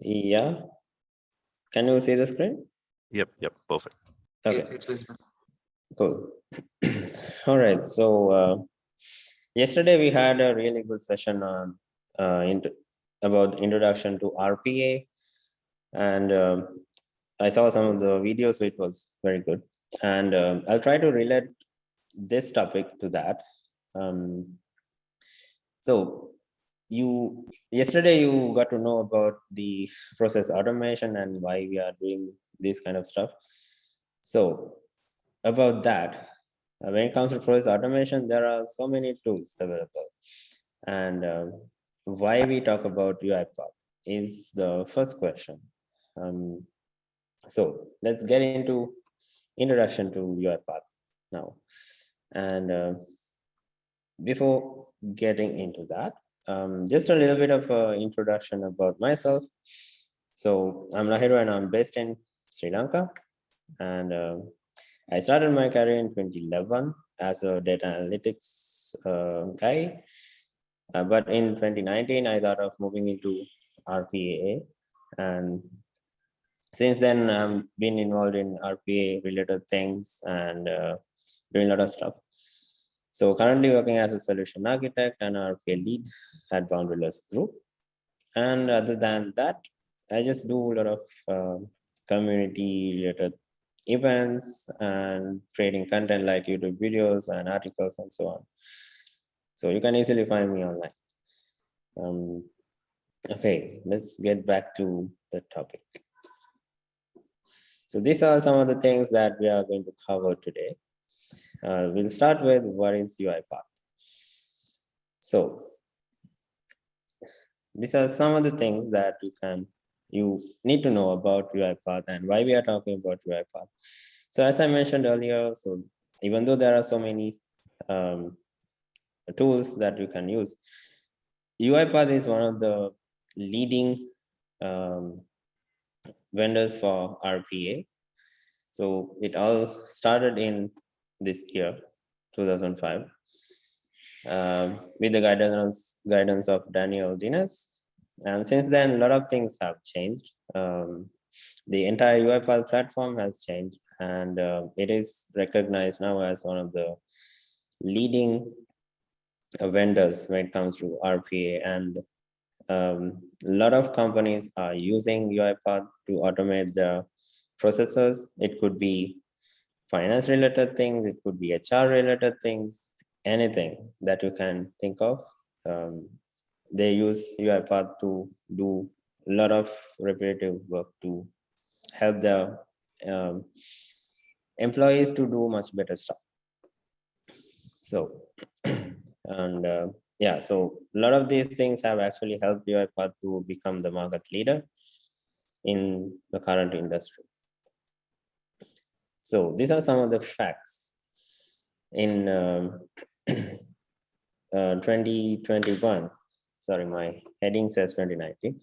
Yeah. Can you see the screen? Yep, perfect. Okay. It's visible. Cool. All right. So yesterday we had a really good session on about introduction to RPA, and I saw some of the videos, so it was very good. And I'll try to relate this topic to that. So yesterday you got to know about the process automation and why we are doing this kind of stuff. So about that, when it comes to process automation, there are so many tools available. And why we talk about UiPath is the first question. So let's get into introduction to UiPath now. And before getting into that, just a little bit of introduction about myself. So I'm Lahiru and I'm based in Sri Lanka. And I started my career in 2011 as a data analytics guy. But in 2019, I thought of moving into RPA. And since then, I've been involved in RPA related things and doing a lot of stuff. So currently working as a solution architect and RPA lead at Boundaryless Group. And other than that, I just do a lot of community related events and creating content like YouTube videos and articles and so on. So you can easily find me online. Okay, let's get back to the topic. So these are some of the things that we are going to cover today. We'll start with what is UiPath. So these are some of the things that you need to know about UiPath and why we are talking about UiPath. So as I mentioned earlier, so even though there are so many tools that you can use, UiPath is one of the leading vendors for RPA. So it all started in this year, 2005, with the guidance of Daniel Dines. And since then, a lot of things have changed. The entire UiPath platform has changed, and it is recognized now as one of the leading vendors when it comes to RPA. And a lot of companies are using UiPath to automate their processes. It could be finance related things, it could be HR related things, anything that you can think of. They use UiPath to do a lot of repetitive work to help their employees to do much better stuff. So, and yeah, so a lot of these things have actually helped UiPath to become the market leader in the current industry. So these are some of the facts. In 2021, sorry, my heading says 2019.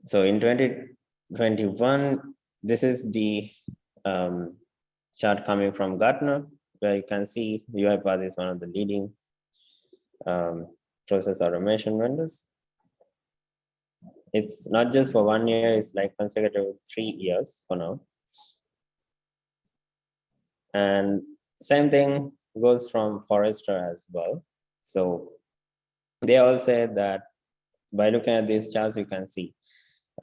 So in 2021, this is the chart coming from Gartner, where you can see UiPath is one of the leading process automation vendors. It's not just for 1 year, it's like consecutive 3 years for now. And same thing goes from Forrester as well. So they all say that by looking at these charts, you can see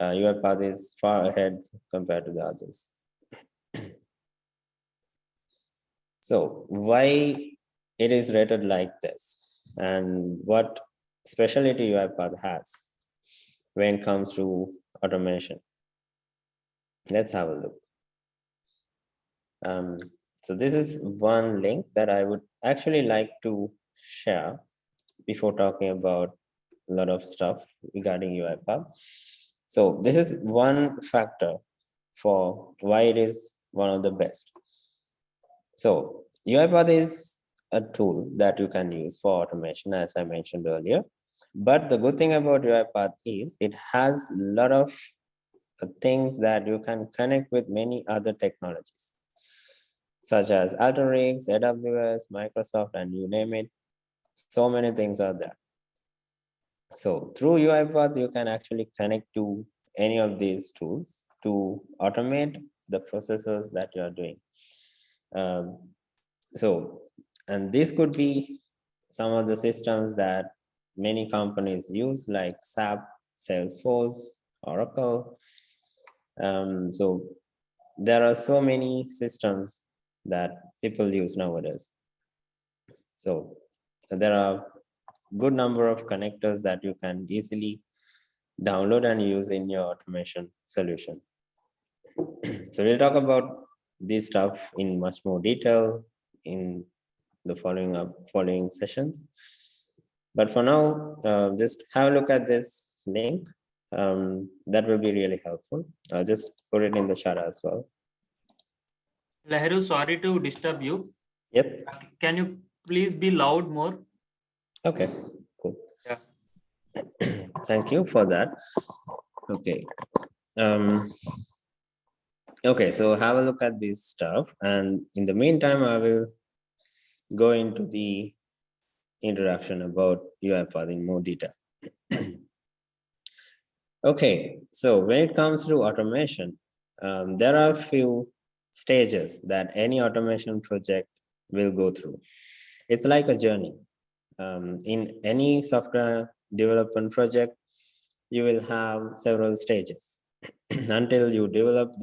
UiPath is far ahead compared to the others. So why it is rated like this and what specialty UiPath has when it comes to automation? Let's have a look. So this is one link that I would actually like to share before talking about a lot of stuff regarding UiPath. So this is one factor for why it is one of the best. So UiPath is a tool that you can use for automation, as I mentioned earlier. But the good thing about UiPath is it has a lot of things that you can connect with many other technologies, such as Alteryx, AWS, Microsoft, and you name it. So many things are there. So through UiPath, you can actually connect to any of these tools to automate the processes that you are doing. And this could be some of the systems that many companies use, like SAP, Salesforce, Oracle. So there are so many systems that people use nowadays. So there are good number of connectors that you can easily download and use in your automation solution. So we'll talk about this stuff in much more detail in the following sessions. But for now, just have a look at this link. That will be really helpful. I'll just put it in the chat as well. Lahiru, sorry to disturb you. Yep. Can you please be loud more? Okay, cool. Yeah. Thank you for that. Okay. Okay, so have a look at this stuff. And in the meantime, I will go into the introduction about UiPath in more detail. Okay, so when it comes to automation, there are a few stages that any automation project will go through. It's like a journey. In any software development project, you will have several stages until you develop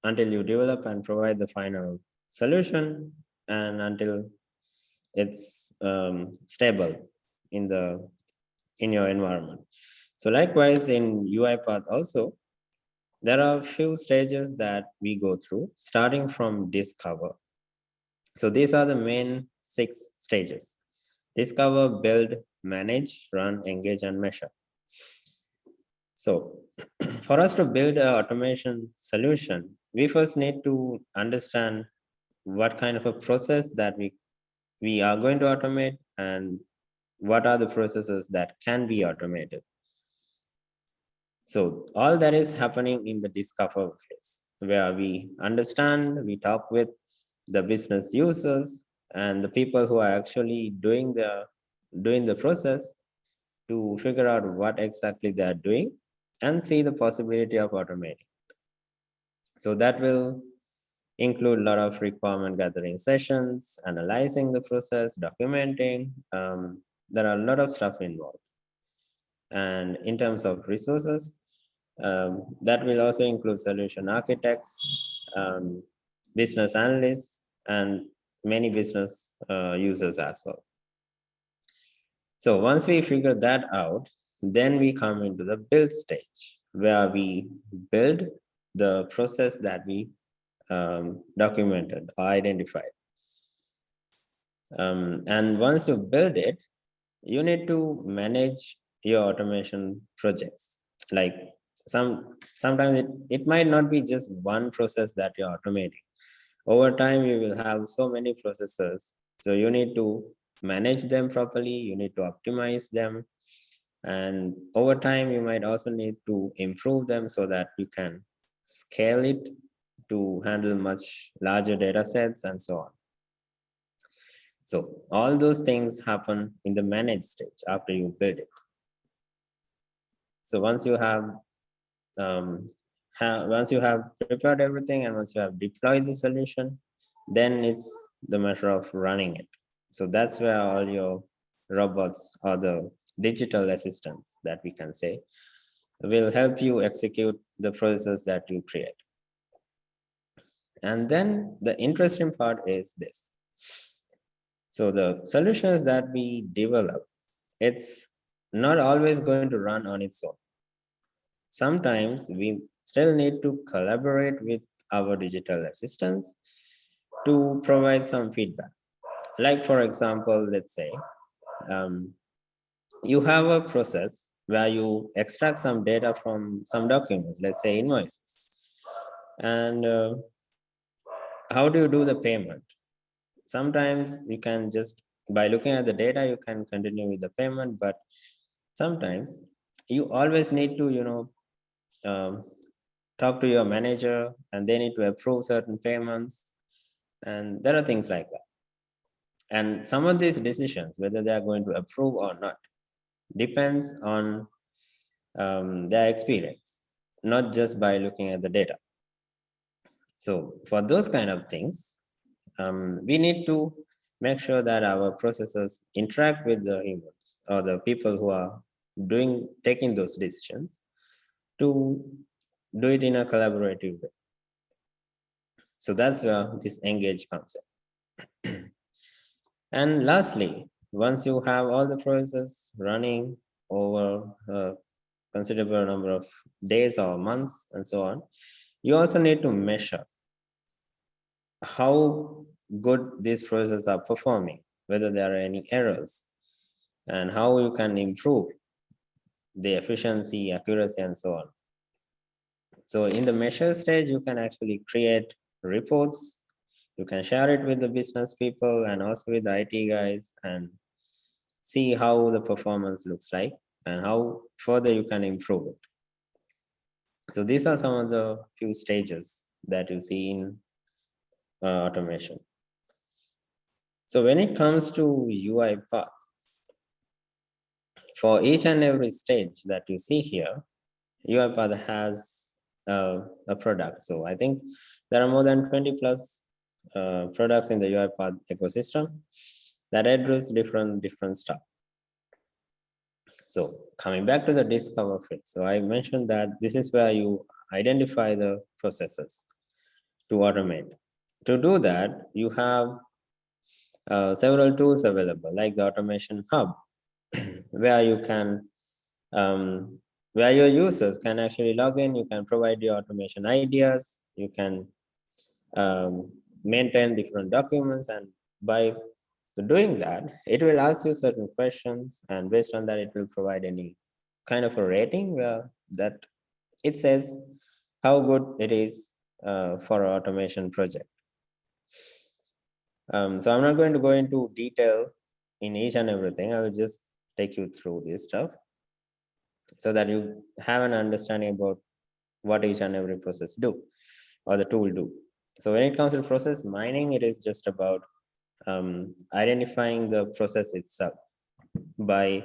and provide the final solution, and until it's stable in your environment. So likewise in UiPath also, there are a few stages that we go through, starting from discover. So these are the main 6 stages: discover, build, manage, run, engage, and measure. So for us to build an automation solution, we first need to understand what kind of a process that we are going to automate, and what are the processes that can be automated. So all that is happening in the discover phase, where we understand, we talk with the business users and the people who are actually doing the process to figure out what exactly they are doing and see the possibility of automating. So that will include a lot of requirement gathering sessions, analyzing the process, documenting. There are a lot of stuff involved. And in terms of resources, that will also include solution architects, business analysts, and many business users as well. So once we figure that out, then we come into the build stage, where we build the process that we documented or identified. And once you build it, you need to manage your automation projects. Like sometimes it might not be just one process that you're automating. Over time, you will have so many processes. So you need to manage them properly. You need to optimize them. And over time, you might also need to improve them so that you can scale it to handle much larger data sets and so on. So all those things happen in the manage stage after you build it. So once you have prepared everything, and once you have deployed the solution, then it's the matter of running it. So that's where all your robots, or the digital assistants that we can say, will help you execute the processes that you create. And then the interesting part is this. So the solutions that we develop, it's not always going to run on its own. Sometimes we still need to collaborate with our digital assistants to provide some feedback. Like, for example, let's say you have a process where you extract some data from some documents, let's say invoices. And how do you do the payment? Sometimes you can just, by looking at the data, you can continue with the payment, but sometimes you always need to, talk to your manager, and they need to approve certain payments. And there are things like that. And some of these decisions, whether they are going to approve or not, depends on their experience, not just by looking at the data. So for those kind of things, we need to make sure that our processes interact with the humans or the people who are taking those decisions to do it in a collaborative way. So that's where this engage comes in. And lastly, once you have all the processes running over a considerable number of days or months and so on, you also need to measure how good these processes are performing, whether there are any errors, and how you can improve the efficiency, accuracy, and so on. So in the measure stage, you can actually create reports. You can share it with the business people and also with the IT guys and see how the performance looks like and how further you can improve it. So these are some of the few stages that you see in automation. So when it comes to UiPath, for each and every stage that you see here, UiPath has a product. So I think there are more than 20 plus products in the UiPath ecosystem that address different stuff. So coming back to the discover phase. So I mentioned that this is where you identify the processes to automate. To do that, you have several tools available, like the Automation Hub, where you can, where your users can actually log in, you can provide your automation ideas, you can maintain different documents, and by doing that, it will ask you certain questions, and based on that, it will provide any kind of a rating where that it says how good it is for an automation project. So I'm not going to go into detail in each and everything. I will just take you through this stuff so that you have an understanding about what each and every process do or the tool do. So when it comes to process mining, it is just about identifying the process itself by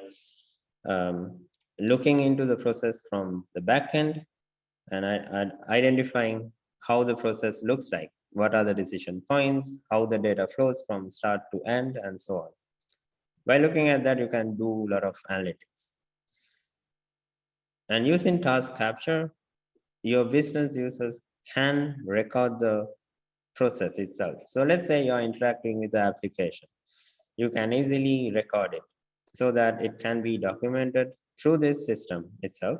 looking into the process from the back end and identifying how the process looks like, what are the decision points, how the data flows from start to end, and so on. By looking at that, you can do a lot of analytics. And using task capture, your business users can record the process itself. So let's say you're interacting with the application. You can easily record it so that it can be documented through this system itself.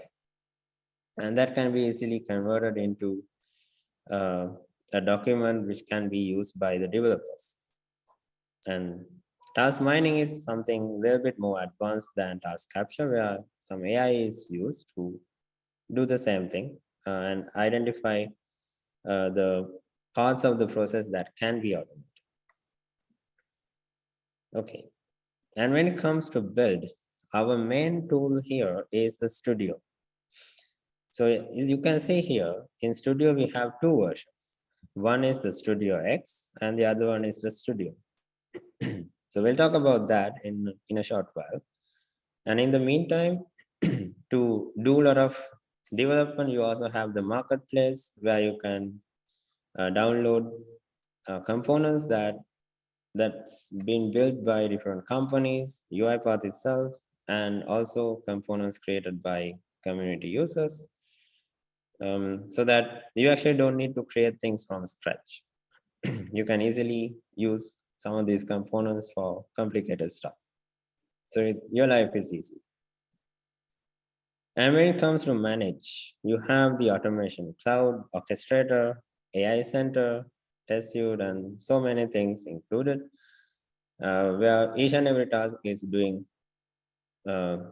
And that can be easily converted into a document which can be used by the developers. And task mining is something a little bit more advanced than task capture, where some AI is used to do the same thing and identify the parts of the process that can be automated. Okay. And when it comes to build, our main tool here is the Studio. So as you can see here, in Studio, we have two versions. One is the Studio X and the other one is the Studio. So we'll talk about that in a short while. And in the meantime, to do a lot of development, you also have the marketplace where you can download components that's been built by different companies, UiPath itself, and also components created by community users, so that you actually don't need to create things from scratch. You can easily use some of these components for complicated stuff. So your life is easy. And when it comes to manage, you have the automation cloud, orchestrator, AI center, test suite, and so many things included, where each and every task is doing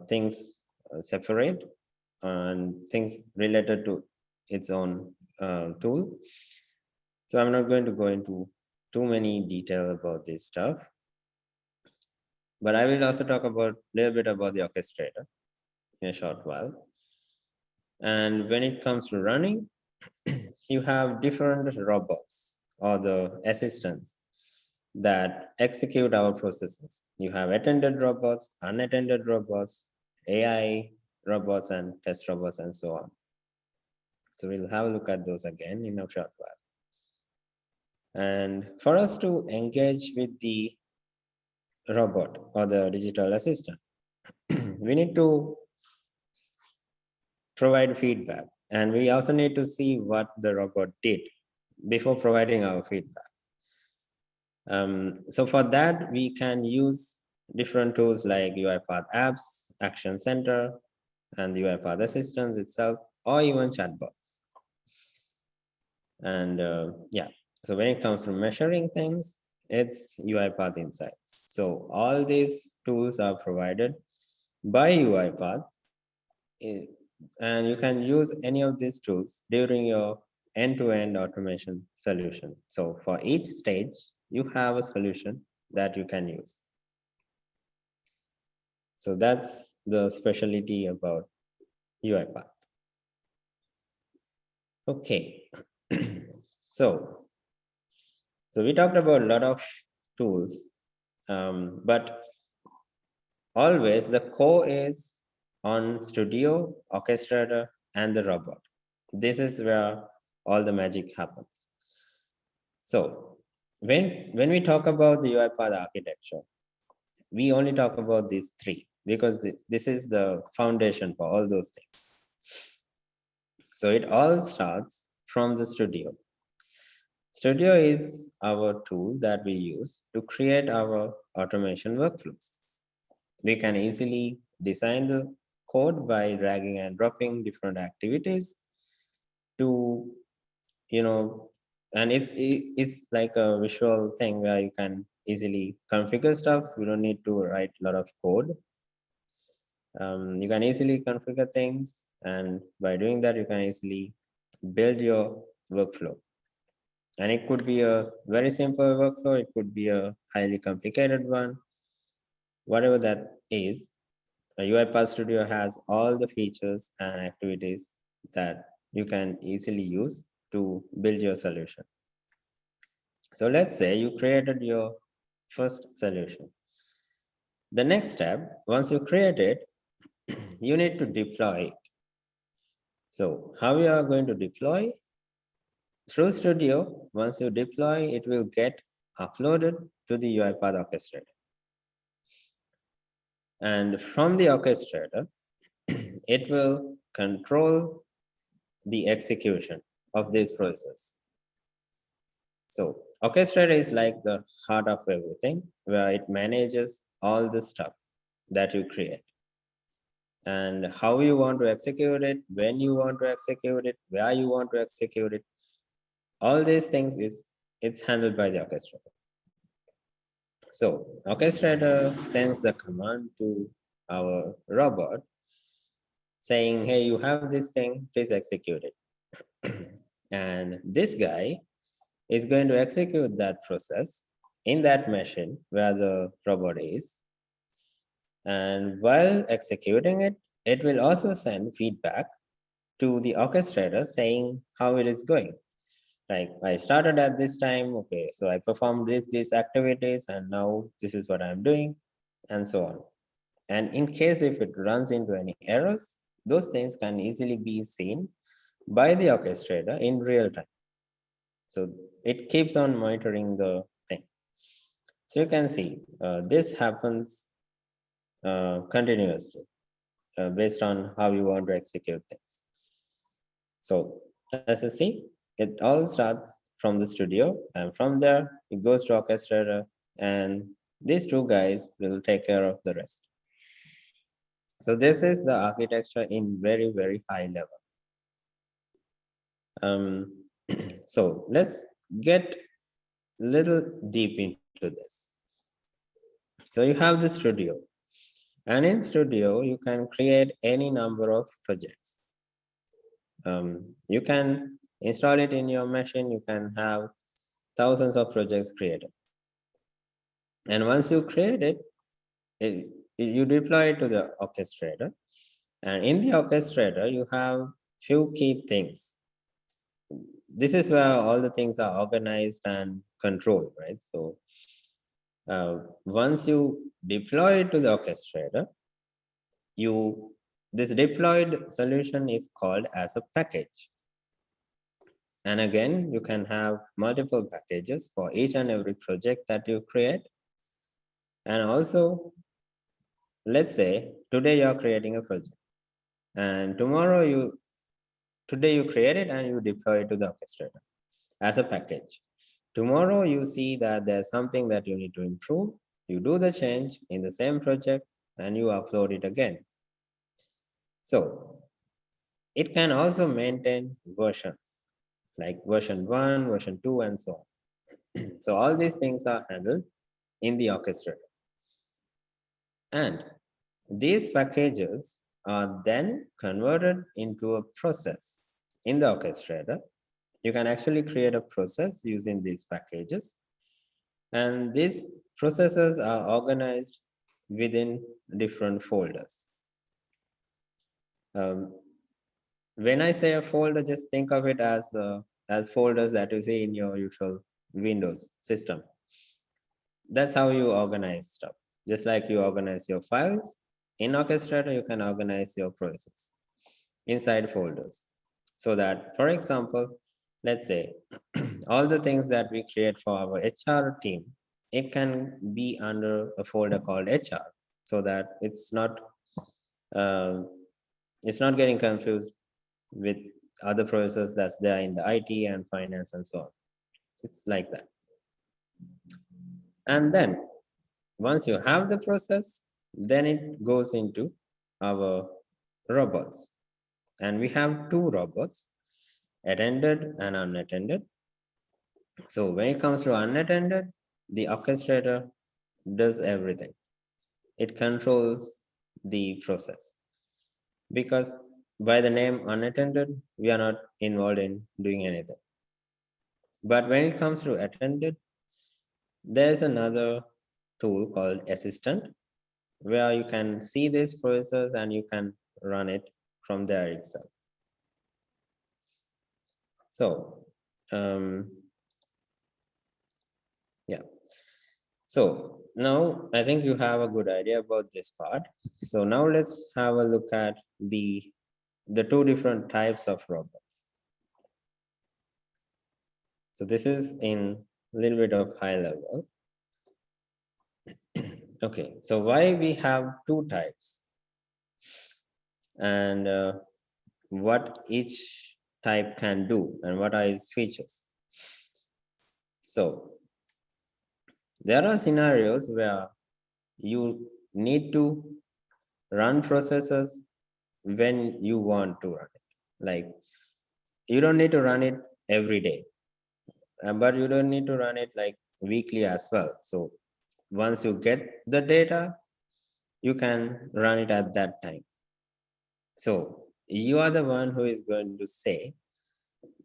things separate and things related to its own tool. So I'm not going to go into too many detail about this stuff, but I will also talk about a little bit about the orchestrator in a short while. And when it comes to running, you have different robots or the assistants that execute our processes. You have attended robots, unattended robots, AI, robots and test robots and so on. So we'll have a look at those again in a short while. And for us to engage with the robot or the digital assistant, we need to provide feedback. And we also need to see what the robot did before providing our feedback. So for that, we can use different tools like UiPath Apps, Action Center, and the UiPath Assistants itself, or even chatbots. And yeah, so when it comes to measuring things, it's UiPath Insights. So all these tools are provided by UiPath, and you can use any of these tools during your end-to-end automation solution. So for each stage, you have a solution that you can use. So that's the specialty about UiPath. Okay, so we talked about a lot of tools, but always the core is on Studio, Orchestrator, and the robot. This is where all the magic happens. So when we talk about the UiPath architecture, we only talk about these three because this is the foundation for all those things. So it all starts from the Studio. Studio is our tool that we use to create our automation workflows. We can easily design the code by dragging and dropping different activities to, and it's like a visual thing where you can easily configure stuff. You don't need to write a lot of code. You can easily configure things, and by doing that, you can easily build your workflow. And it could be a very simple workflow. It could be a highly complicated one. Whatever that is, a UiPath Studio has all the features and activities that you can easily use to build your solution. So let's say you created your first solution. The next step, once you create it, you need to deploy it. So how you are going to deploy? Through Studio, once you deploy, it will get uploaded to the UiPath Orchestrator. And from the orchestrator, it will control the execution of this process. So orchestrator is like the heart of everything, where it manages all the stuff that you create. And how you want to execute it, when you want to execute it, where you want to execute it, all these things it's handled by the orchestrator. So orchestrator sends the command to our robot saying, hey, you have this thing, please execute it. And this guy is going to execute that process in that machine where the robot is. And while executing it, it will also send feedback to the orchestrator saying how it is going. Like, I started at this time, okay, so I performed these activities, and now this is what I'm doing, and so on. And in case if it runs into any errors, those things can easily be seen by the orchestrator in real time. So it keeps on monitoring the thing. So you can see this happens continuously based on how you want to execute things. So as you see, it all starts from the Studio, and from there it goes to orchestrator, and these two guys will take care of the rest. So this is the architecture in very, very high level. So let's get a little deep into this. So you have the Studio, and in Studio, you can create any number of projects. You can install it in your machine. You can have thousands of projects created. And once you create it, you deploy it to the orchestrator. And in the orchestrator, you have few key things. This is where all the things are organized and controlled, right? So once you deploy it to the orchestrator, you this deployed solution is called as a package. And again, you can have multiple packages for each and every project that you create. And also, let's say today you're creating a project and today you create it and you deploy it to the orchestrator as a package. Tomorrow you see that there's something that you need to improve. You do the change in the same project and you upload it again. So it can also maintain versions like version 1, version 2, and so on. So all these things are handled in the orchestrator. And these packages are then converted into a process in the orchestrator. You can actually create a process using these packages. And these processes are organized within different folders. When I say a folder, just think of it as folders that you see in your usual Windows system. That's how you organize stuff. Just like you organize your files, in Orchestrator, you can organize your process inside folders. So that, for example, let's say all the things that we create for our HR team, it can be under a folder called HR, so that it's not getting confused with other processes that's there in the IT and finance and so on. It's like that. And then once you have the process, then it goes into our robots. And we have two robots, attended and unattended. So when it comes to unattended, the orchestrator does everything. It controls the process. Because by the name unattended, we are not involved in doing anything. But when it comes to attended, there's another tool called assistant, where you can see this process and you can run it from there itself. So, yeah. So now I think you have a good idea about this part. So now let's have a look at the two different types of robots. So this is in a little bit of high level. Okay, so why we have two types and what each type can do and what are its features. So there are scenarios where you need to run processes when you want to run it. Like you don't need to run it every day, but you don't need to run it like weekly as well. So once you get the data, you can run it at that time. So you are the one who is going to say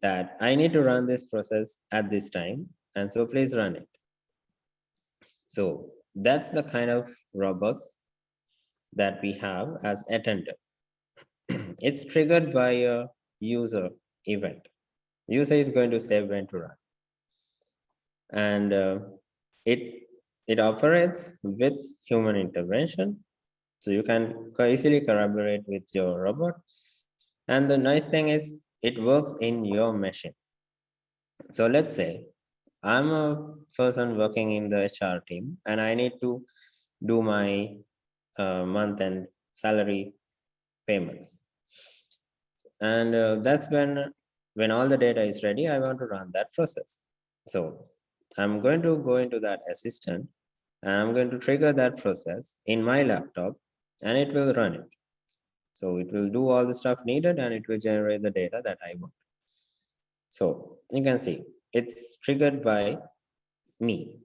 that I need to run this process at this time, and so please run it. So that's the kind of robots that we have as attended. It's triggered by a user event. User is going to say when to run. And it operates with human intervention. So you can easily collaborate with your robot. And the nice thing is it works in your machine. So let's say I'm a person working in the HR team and I need to do my month-end salary payments. And that's when all the data is ready, I want to run that process. So I'm going to go into that assistant and I'm going to trigger that process in my laptop and it will run it. So it will do all the stuff needed and it will generate the data that I want. So you can see it's triggered by me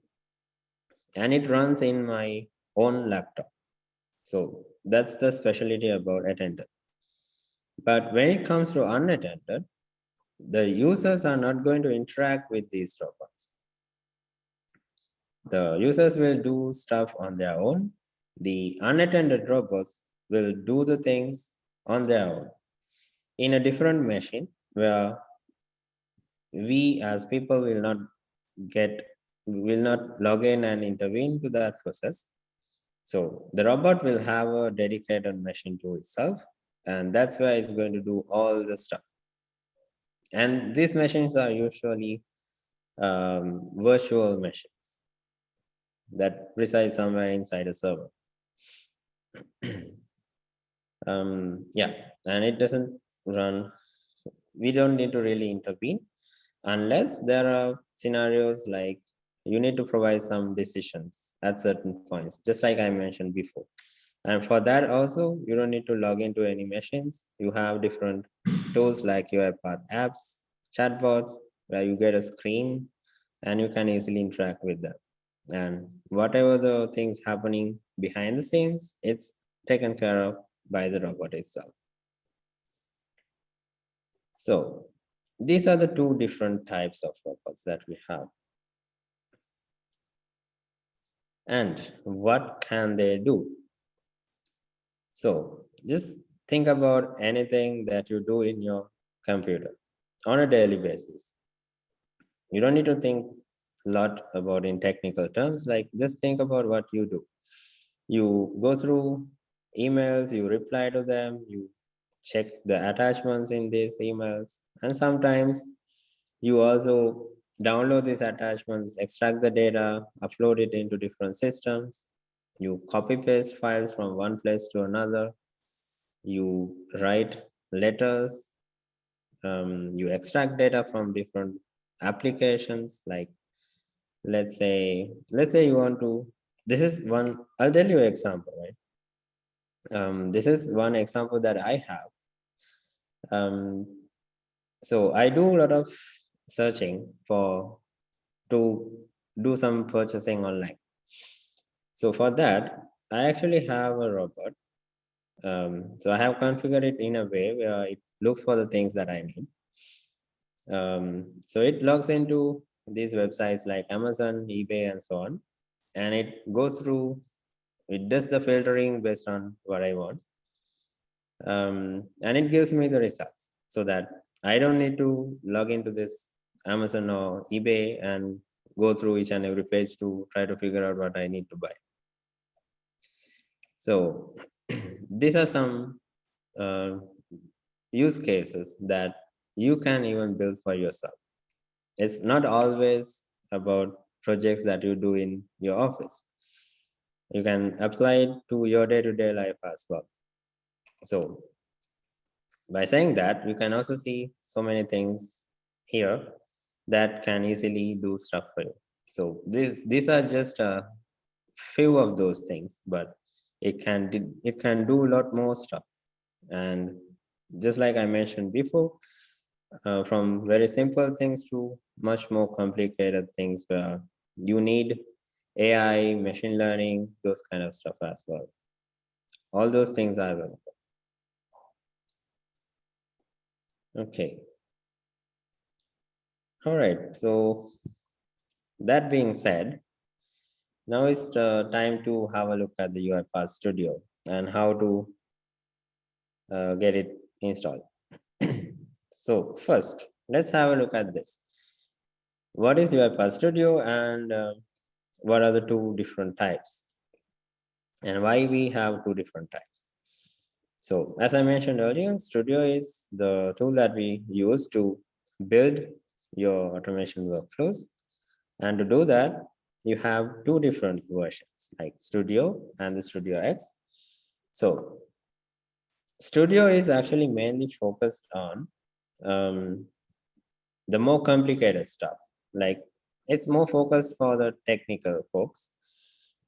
and it runs in my own laptop. So that's the specialty about attended. But when it comes to unattended, the users are not going to interact with these robots. The users will do stuff on their own. The unattended robots will do the things on their own in a different machine where we as people will not log in and intervene to that process. So the robot will have a dedicated machine to itself And that's where it's going to do all the stuff. And these machines are usually virtual machines that reside somewhere inside a server. Yeah, and it doesn't run. We don't need to really intervene unless there are scenarios like you need to provide some decisions at certain points, just like I mentioned before. And for that also, you don't need to log into any machines. You have different tools like UiPath apps, chatbots, where you get a screen and you can easily interact with them. And whatever the things happening behind the scenes, it's taken care of by the robot itself. So these are the two different types of robots that we have. And what can they do? So just think about anything that you do in your computer on a daily basis. You don't need to think a lot about in technical terms, like just think about what you do. You go through emails, you reply to them, you check the attachments in these emails, and sometimes you also download these attachments, extract the data, upload it into different systems. You copy paste files from one place to another. You write letters. You extract data from different applications. Like let's say you want to. This is one. I'll tell you an example, right? This is one example that I have. So I do a lot of searching to do some purchasing online. So for that, I actually have a robot. So I have configured it in a way where it looks for the things that I need. So it logs into these websites like Amazon, eBay, and so on. And it goes through, it does the filtering based on what I want. And it gives me the results so that I don't need to log into this Amazon or eBay and go through each and every page to try to figure out what I need to buy. So these are some use cases that you can even build for yourself. It's not always about projects that you do in your office. You can apply it to your day-to-day life as well. So by saying that, you can also see so many things here that can easily do stuff for you. So these are just a few of those things, but it can do a lot more stuff. And just like I mentioned before, from very simple things to much more complicated things where you need AI, machine learning, those kind of stuff as well. All those things are available. Okay. All right. So that being said, now it's time to have a look at the UiPath Studio and how to get it installed. So first, let's have a look at this. What is UiPath Studio and what are the two different types and why we have two different types? So as I mentioned earlier, Studio is the tool that we use to build your automation workflows. And to do that, you have two different versions like Studio and the Studio X. So Studio is actually mainly focused on the more complicated stuff. Like it's more focused for the technical folks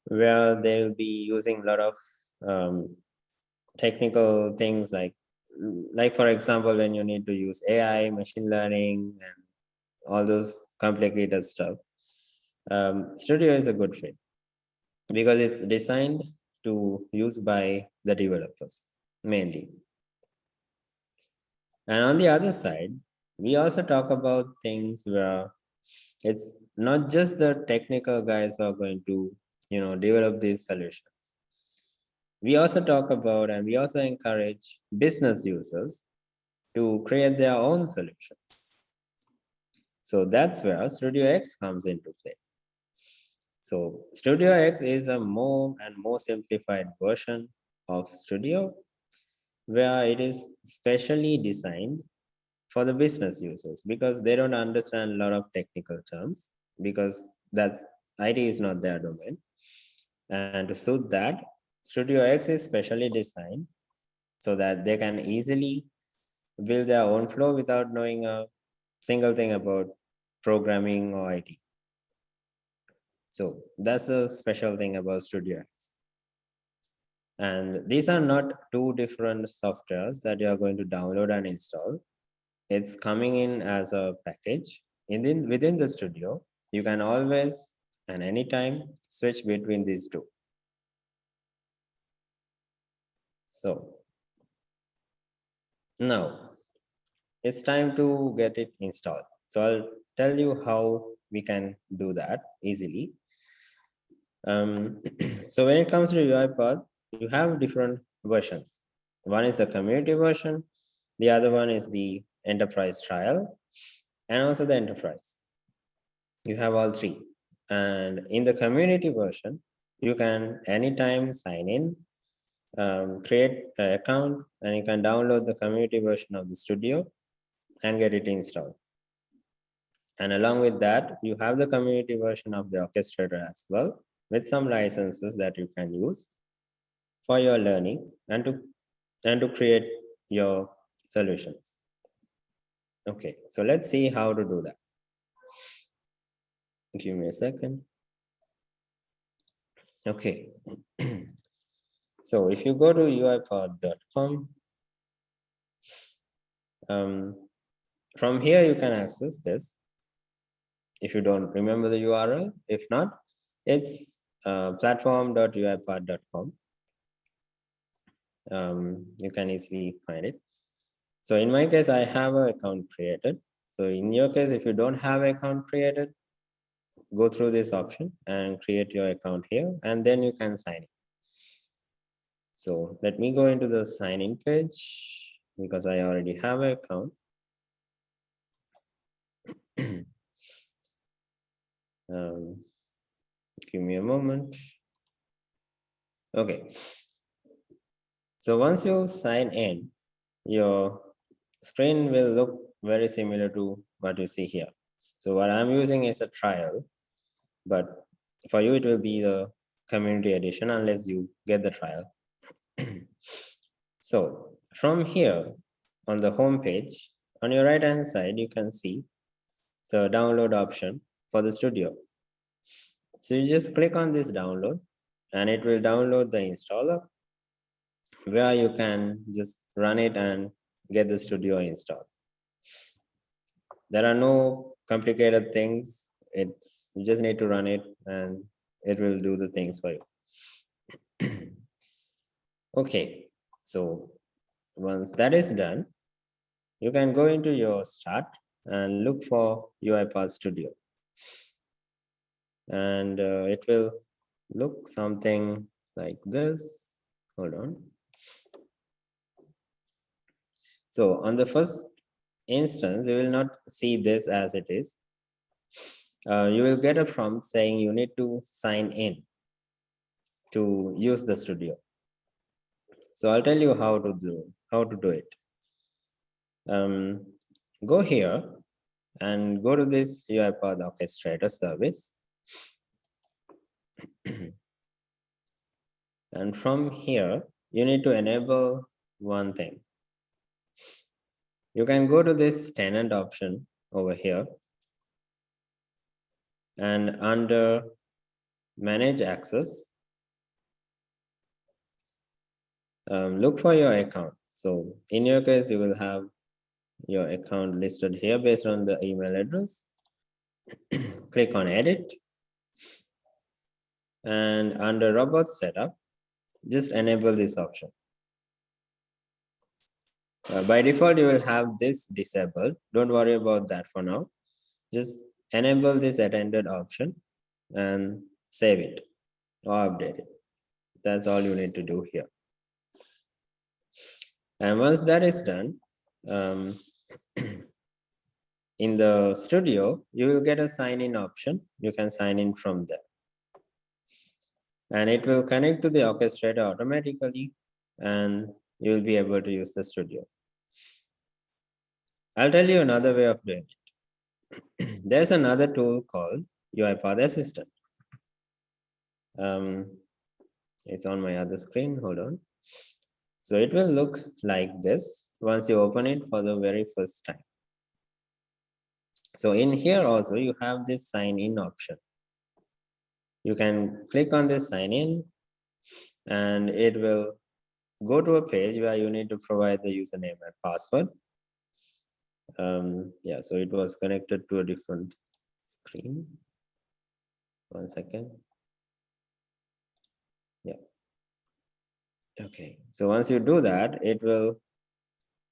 where they'll be using a lot of technical things like for example, when you need to use AI, machine learning, and all those complicated stuff. Studio is a good fit because it's designed to use by the developers mainly. And on the other side, we also talk about things where it's not just the technical guys who are going to, develop these solutions. We also talk about and we also encourage business users to create their own solutions. So that's where Studio X comes into play. So Studio X is a more and more simplified version of Studio where it is specially designed for the business users because they don't understand a lot of technical terms because that's IT is not their domain. And to suit that, Studio X is specially designed so that they can easily build their own flow without knowing a single thing about programming or IT. So that's the special thing about Studio X. And these are not two different softwares that you are going to download and install. It's coming in as a package. Within the studio, you can always and anytime switch between these two. So now it's time to get it installed. So I'll tell you how we can do that easily. So when it comes to UiPath, you have different versions. One is the community version, the other one is the enterprise trial, and also the enterprise. You have all three. And in the community version, you can anytime sign in, create an account, and you can download the community version of the studio and get it installed. And along with that, you have the community version of the orchestrator as well, with some licenses that you can use for your learning and to create your solutions. Okay, so let's see how to do that. Give me a second. Okay. So if you go to uipod.com, from here you can access this. If you don't remember the URL, if not, it's platform.uipod.com. You can easily find it. So in my case, I have an account created. So in your case, if you don't have an account created, go through this option and create your account here, and then you can sign in. So let me go into the sign in page because I already have an account. Give me a moment. Okay. So once you sign in, your screen will look very similar to what you see here. So what I'm using is a trial, but for you, it will be the community edition unless you get the trial. So from here on the home page, on your right hand side, you can see the download option for the studio. So you just click on this download and it will download the installer where you can just run it and get the studio installed. There are no complicated things. You just need to run it and it will do the things for you. Okay, so once that is done, you can go into your start and look for UiPath Studio. And it will look something like this. Hold on. So on the first instance, you will not see this as it is. You will get a prompt saying you need to sign in to use the studio. So I'll tell you how to do it. Go here and go to this UiPath Orchestrator service. And from here, you need to enable one thing. You can go to this tenant option over here. And under manage access, look for your account. So in your case, you will have your account listed here based on the email address. Click on edit. And under robot setup, just enable this option. By default, you will have this disabled. Don't worry about that for now. Just enable this attended option and save it or update it. That's all you need to do here. And once that is done, in the studio, you will get a sign in option. You can sign in from there. And it will connect to the orchestrator automatically. And you will be able to use the studio. I'll tell you another way of doing it. There's another tool called UiPath Assistant. It's on my other screen. Hold on. So it will look like this once you open it for the very first time. So in here also you have this sign in option. You can click on this sign in and it will go to a page where you need to provide the username and password. Yeah, so it was connected to a different screen. 1 second. Yeah. Okay, so once you do that, it will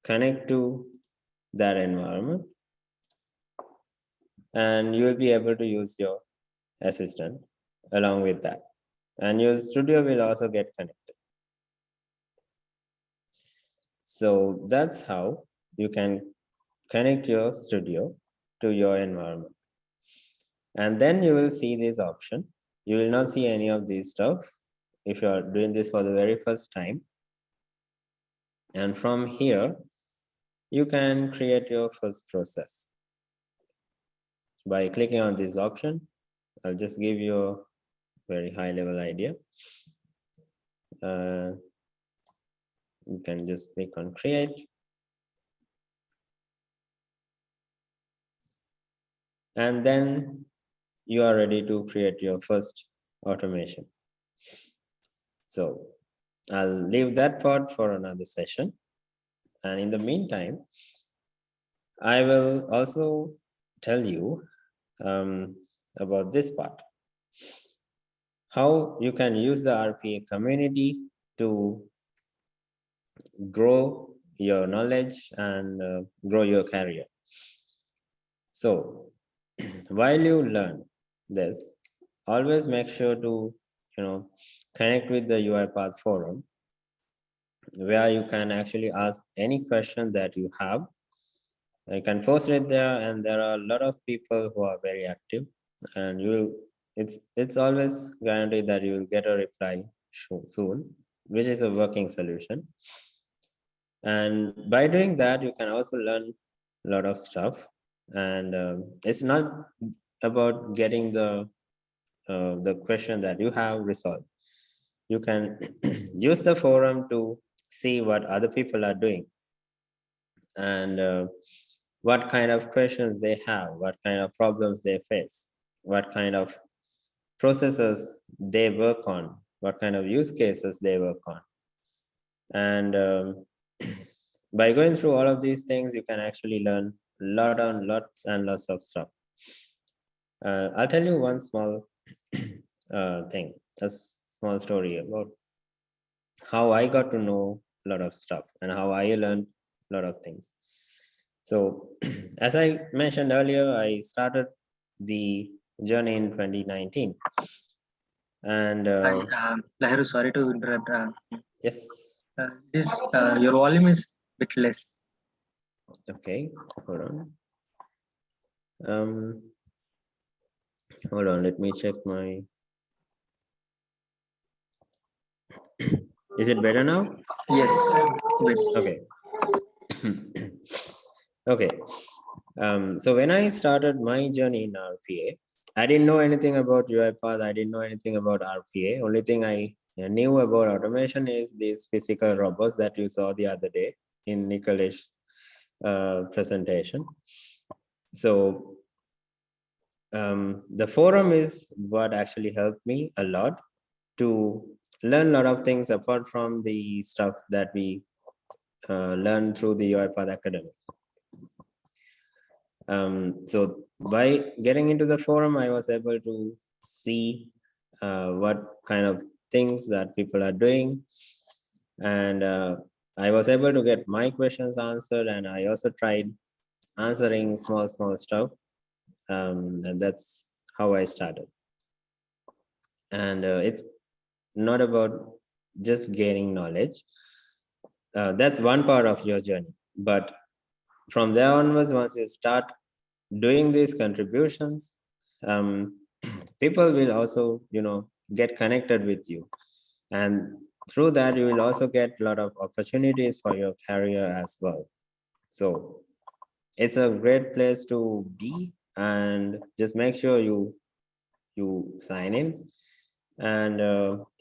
connect to that environment and you will be able to use your assistant along with that. And your studio will also get connected. So that's how you can connect your studio to your environment. And then you will see this option. You will not see any of these stuff if you are doing this for the very first time. And from here, you can create your first process. By clicking on this option, I'll just give you a very high level idea. You can just click on create. And then you are ready to create your first automation. So I'll leave that part for another session. And in the meantime, I will also tell you about this part. How you can use the RPA community to grow your knowledge and grow your career. So while you learn this, always make sure to connect with the UiPath forum, where you can actually ask any question that you have. You can post it there, and there are a lot of people who are very active, and it's always guaranteed that you will get a reply soon, which is a working solution. And by doing that, you can also learn a lot of stuff. And it's not about getting the question that you have resolved. You can use the forum to see what other people are doing and what kind of questions they have, what kind of problems they face, what kind of processes they work on, what kind of use cases they work on. And by going through all of these things, you can actually learn lots and lots of stuff. I'll tell you one small thing, a small story about how I got to know a lot of stuff and how I learned a lot of things. So as I mentioned earlier, I started the journey in 2019. And Lahiru, sorry to interrupt. yes. Your volume is a bit less. Okay, hold on. Hold on, let me check my. Is it better now? Yes. Okay. Okay. So when I started my journey in RPA, I didn't know anything about UiPath. I didn't know anything about RPA. Only thing I knew about automation is these physical robots that you saw the other day in Nikolesh's presentation. So the forum is what actually helped me a lot to learn a lot of things apart from the stuff that we learn through the UiPath Academy. So by getting into the forum, I was able to see what kind of things that people are doing. And I was able to get my questions answered, and I also tried answering small stuff. And that's how I started. And it's not about just gaining knowledge. That's one part of your journey. But from there onwards, once you start doing these contributions, people will also, get connected with you. And through that, you will also get a lot of opportunities for your career as well. So it's a great place to be, and just make sure you sign in and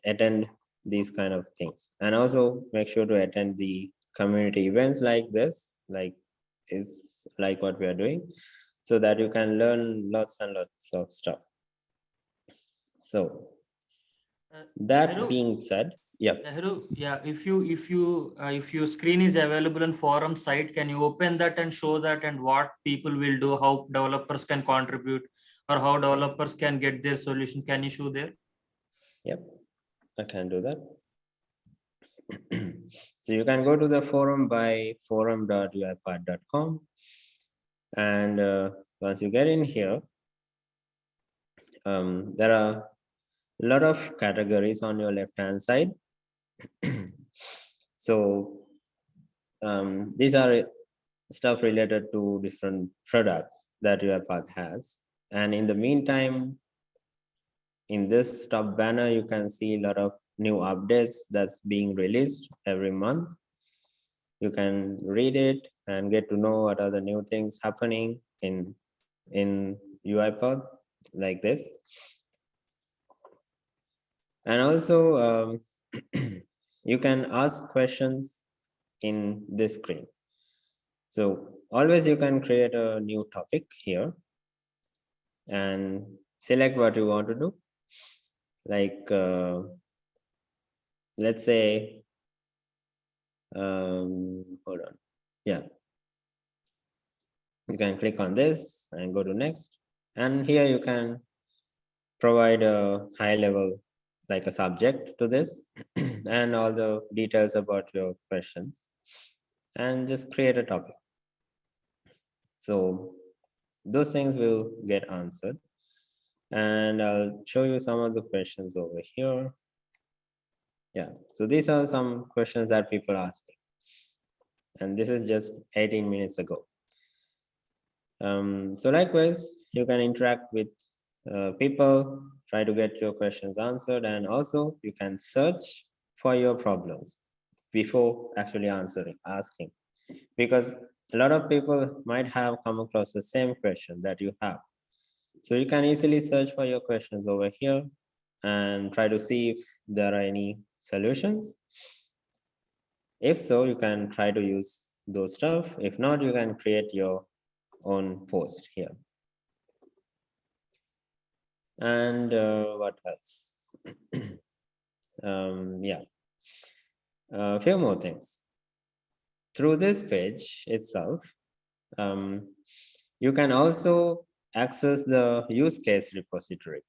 attend these kind of things, and also make sure to attend the community events like this, like is like what we are doing, so that you can learn lots and lots of stuff. So that Lahiru, being said, yeah. Lahiru, yeah, if your screen is available on forum site, can you open that and show that and what people will do, how developers can contribute, or how developers can get their solutions? Can you show there? Yep, I can do that. So you can go to the forum by forum.uipath.com, and once you get in here, there are a lot of categories on your left hand side. So these are stuff related to different products that UiPath has, and in the meantime, in this top banner, you can see a lot of new updates that's being released every month. You can read it and get to know what are the new things happening in UiPath like this. And also, you can ask questions in this screen. So always you can create a new topic here and select what you want to do. Like, let's say, hold on. Yeah. You can click on this and go to next. And here you can provide a high level, like a subject to this and all the details about your questions, and just create a topic. So those things will get answered. And I'll show you some of the questions over here. Yeah, so these are some questions that people asked. And this is just 18 minutes ago. So likewise, you can interact with people, try to get your questions answered, and also you can search for your problems before actually asking, because a lot of people might have come across the same question that you have. So you can easily search for your questions over here and try to see if there are any solutions. If so, you can try to use those stuff. If not, you can create your own post here. And what else? Yeah, a few more things. Through this page itself, you can also access the use case repository.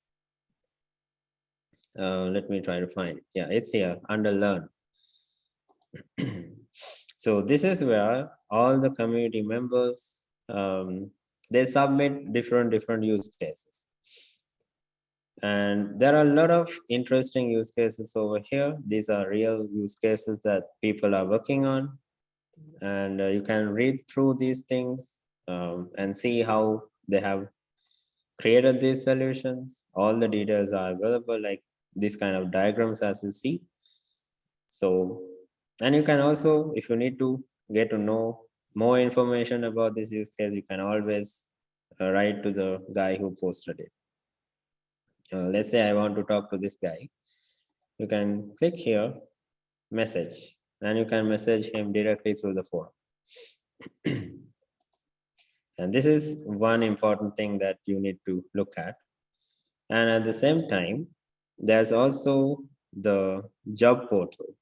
Let me try to find it. Yeah, it's here under Learn. So this is where all the community members, they submit different use cases. And there are a lot of interesting use cases over here. These are real use cases that people are working on. And you can read through these things and see how they have created these solutions. All the details are available, like these kind of diagrams as you see. So, and you can also, if you need to get to know more information about this use case, you can always write to the guy who posted it. Let's say I want to talk to this guy. You can click here, message, and you can message him directly through the forum. And this is one important thing that you need to look at. And at the same time, there's also the job portal.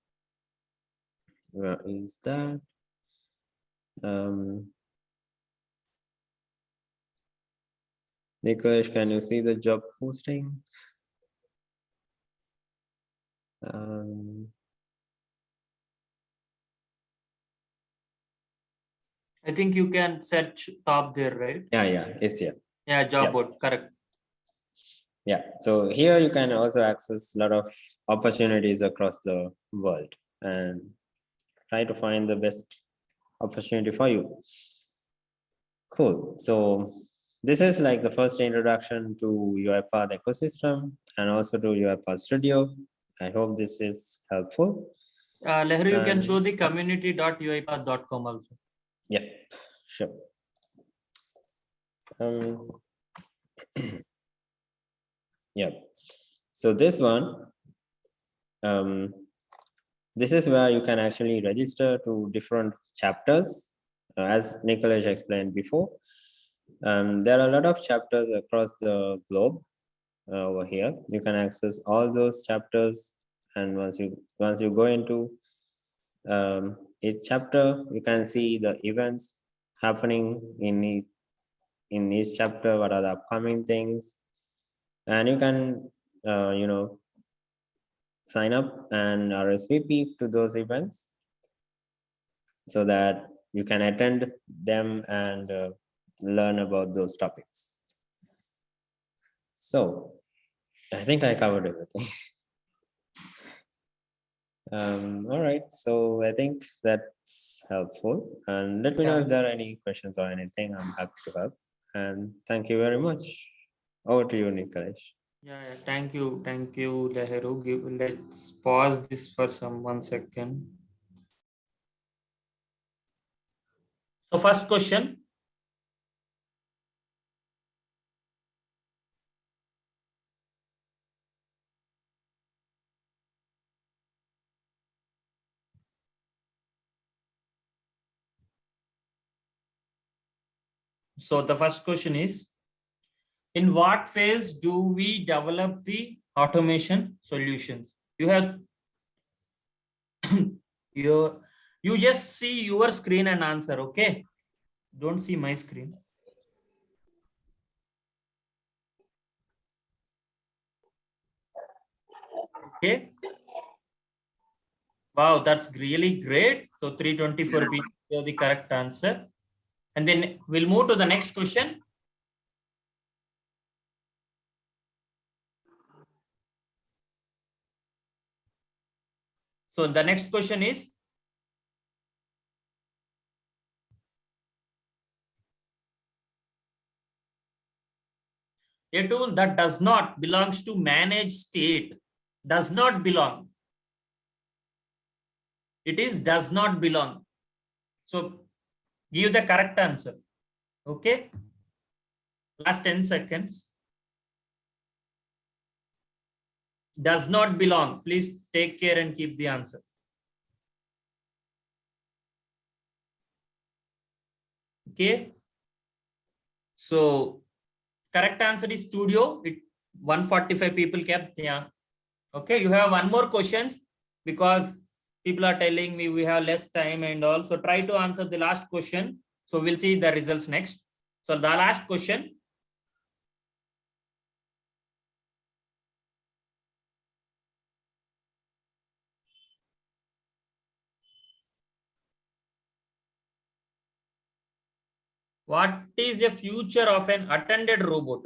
Where is that? Nicholas, can you see the job posting? I think you can search top there, right? Yeah, it's here. Yeah, job board, correct. Yeah, so here you can also access a lot of opportunities across the world and try to find the best opportunity for you. Cool. So this is like the first introduction to UiPath ecosystem and also to UiPath Studio. I hope this is helpful. Lahiru, you can show the community.uipath.com also. Yeah, sure. Yeah. So this one, this is where you can actually register to different chapters, as Nicholas explained before. There are a lot of chapters across the globe over here. You can access all those chapters, and once you go into each chapter, you can see the events happening in each chapter. What are the upcoming things, and you can sign up and RSVP to those events so that you can attend them and learn about those topics. So I think I covered everything. All right, so I think that's helpful, and let me know if there are any questions or anything. I'm happy to help, and thank you very much. Over to you, Nicholas. Yeah, thank you, Lahiru. Let's pause this for 1 second. So first question. So the first question is, in what phase do we develop the automation solutions? You have you just see your screen and answer, okay? Don't see my screen. Okay. Wow, that's really great. So 324 people have the correct answer. And then we'll move to the next question. So the next question is, a tool that does not belongs to managed state does not belong. It is does not belong. So give the correct answer. Okay. Last 10 seconds. Does not belong. Please take care and keep the answer. Okay. So correct answer is studio. 145 people kept. Yeah. Okay. You have one more questions because people are telling me we have less time and also try to answer the last question. So we'll see the results next. So the last question. What is the future of an attended robot?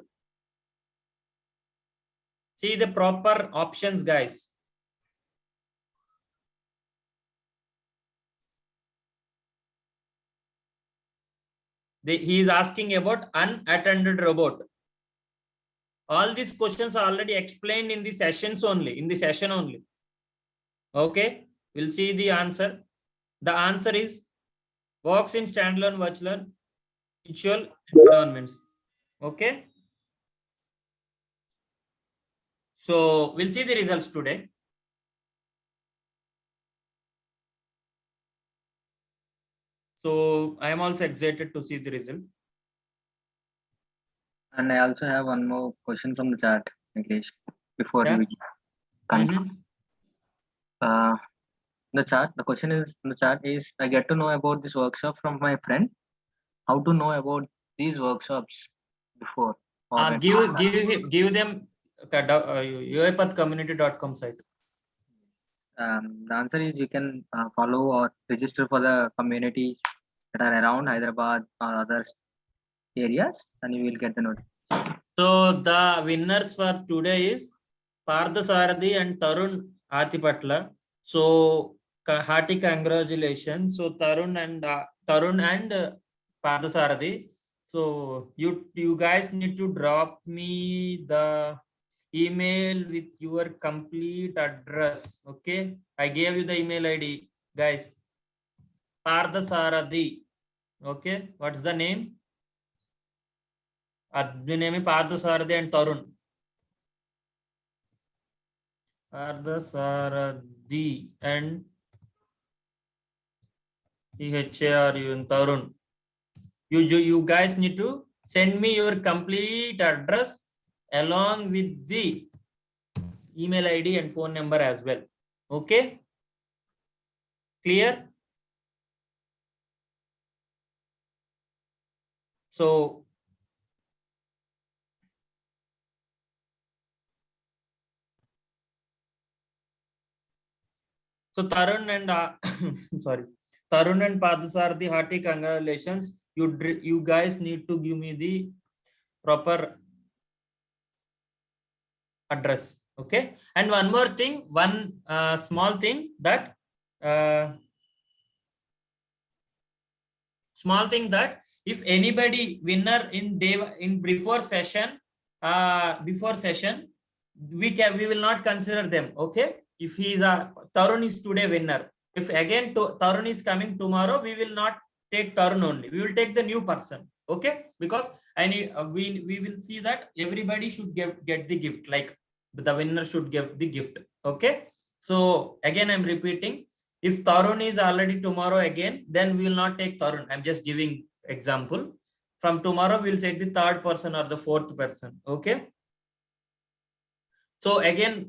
See the proper options, guys. He is asking about unattended robot. All these questions are already explained in the sessions only, session only. Okay, we'll see the answer. The answer is works in standalone virtual environments. Okay. So we'll see the results today. So I am also excited to see the result. And I also have one more question from the chat, Niklesh, before Yeah. we conclude. The question is in the chat is, I get to know about this workshop from my friend. How to know about these workshops before? Give them UiPathCommunity.com site. The answer is you can follow or register for the communities that are around Hyderabad or other areas, and you will get the notice. So the winners for today is Parthasarathi and Tarun Atipatla. So hearty congratulations. So Tarun and Parthasarathi. So you guys need to drop me the email with your complete address. Okay, I gave you the email ID, guys. Pardasarathi. Okay, what's the name? The name is Pardasarathi and Tarun. Pardasarathi and THARU and Tarun. You guys need to send me your complete address along with the email ID and phone number as well. Okay, clear? So Tarun and sorry, Tarun and Pardasarathi, hearty congratulations. You guys need to give me the proper address. Okay, and one more thing, one small thing that if anybody winner in before session, we will not consider them. Okay, if he is Tarun is today winner, if again Tarun is coming tomorrow, we will not take Tarun only, we will take the new person. Okay, because we will see that everybody should get the gift, like the winner should get the gift. Okay, so again I'm repeating, if Tarun is already tomorrow again, then we will not take Tarun. I'm just giving example. From tomorrow, we'll take the third person or the fourth person. Okay. So again,